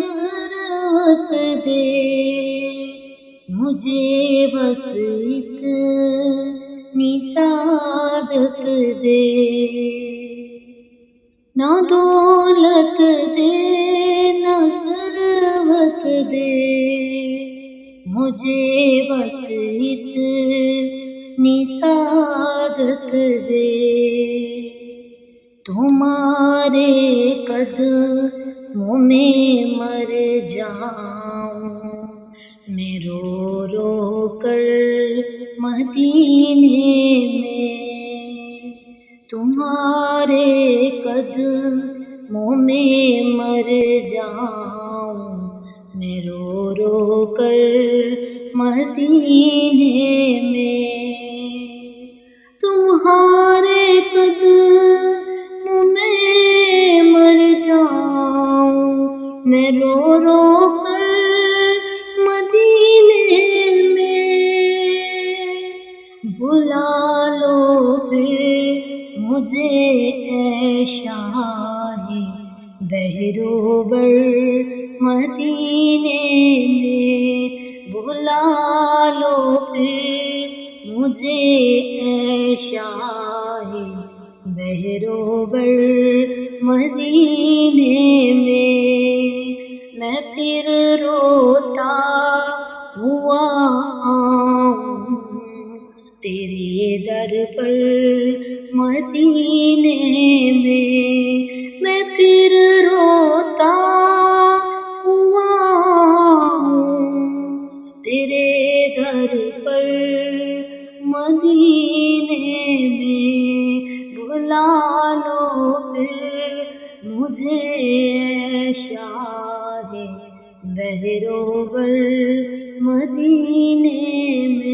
مسرت دے، مجھے بس اتنی سعادت دے، نہ دولت دے نہ ثروت دے، مجھے بس اتنی سعادت دے، تمہارے قدموں میں مر جاؤں میں رو رو کر مدینے میں، تمہارے قدموں میں مر جاؤں میں رو رو کر مدینے میں، تمہارے قدموں میں مر جاؤں میں رو رو کر مدینے میں، بلا لو پھر مجھے اے شاہ بحر بر مدینے میں، بلا لو پھر مجھے اے شاہ بحر بر مدینے میں پھر روتا ہوا آؤں تیرے در پر مدینے میں پھر روتا ہوا آؤں تیرے در پر مدینے میں، بلا لو پھر مجھے اے شاہ بحر بر مدینے میں۔